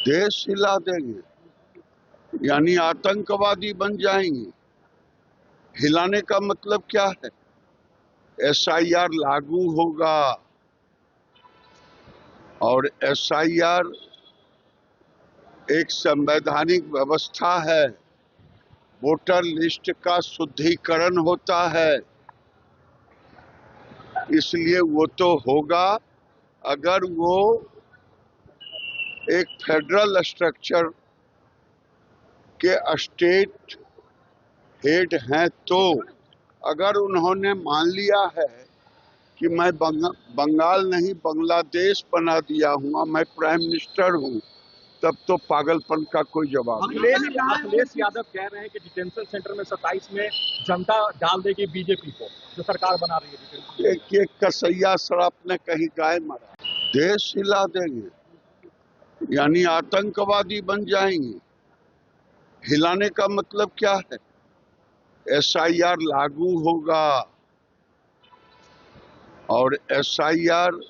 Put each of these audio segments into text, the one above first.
देश हिला देंगे यानी आतंकवादी बन जाएंगे। हिलाने का मतलब क्या है? एसआईआर लागू होगा और एसआईआर एक संवैधानिक व्यवस्था है। वोटर लिस्ट का शुद्धिकरण होता है, इसलिए वो तो होगा अगर वो एक फेडरल स्ट्रक्चर के स्टेट हेड हैं। तो अगर उन्होंने मान लिया है कि मैं बंगाल नहीं बांग्लादेश बना दिया हूँ, मैं प्राइम मिनिस्टर हूँ, तब तो पागलपन का कोई जवाब नहीं। अखिलेश यादव कह रहे हैं कि डिटेंशन सेंटर में 27 में जनता डाल देगी बीजेपी को, जो सरकार बना रही है। एक कसैया शराब ने कहीं गाय मारा। देश हिला देंगे यानी आतंकवादी बन जाएंगे। हिलाने का मतलब क्या है? एसआईआर लागू होगा और एसआईआर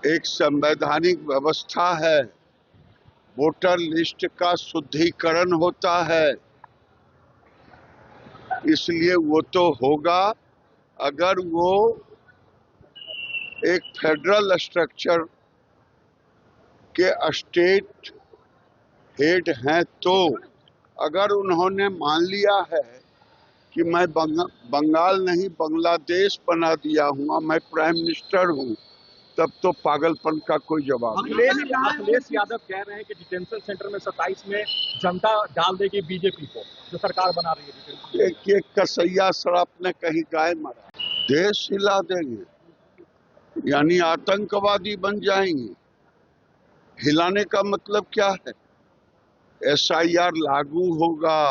एक संवैधानिक व्यवस्था है। वोटर लिस्ट का शुद्धिकरण होता है, इसलिए वो तो होगा अगर वो एक फेडरल स्ट्रक्चर के स्टेट हेड हैं। तो अगर उन्होंने मान लिया है कि मैं बंगाल नहीं बांग्लादेश बना दिया हूँ, मैं प्राइम मिनिस्टर हूँ, तब तो पागलपन का कोई जवाब नहीं। अखिलेश यादव कह रहे हैं कि डिटेंशन सेंटर में 27 में जनता डाल देगी बीजेपी को, जो सरकार बना रही है। एक कसैया शराब ने कहीं गाय मारा। देश हिला देंगे यानी आतंकवादी बन जाएंगे। हिलाने का मतलब क्या है? एसआईआर लागू होगा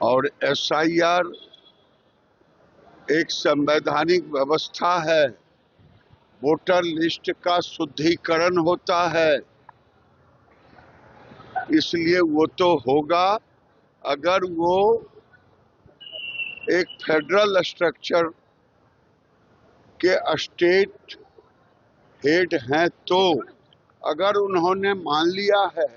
और एसआईआर एक संवैधानिक व्यवस्था है। वोटर लिस्ट का शुद्धिकरण होता है, इसलिए वो तो होगा अगर वो एक फेडरल स्ट्रक्चर के स्टेट हेड हैं। तो अगर उन्होंने मान लिया है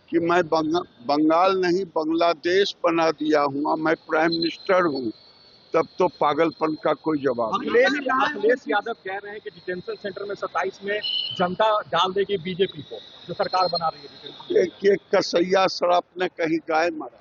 कि मैं बंगाल नहीं बांग्लादेश बना दिया हूँ, मैं प्राइम मिनिस्टर हूँ, तब तो पागलपन का कोई जवाब नहीं। अखिलेश यादव कह रहे हैं कि डिटेंशन सेंटर में 27 में जनता डाल देगी बीजेपी को, जो सरकार बना रही है। एक कसैया शराब ने कहीं गाय मारा।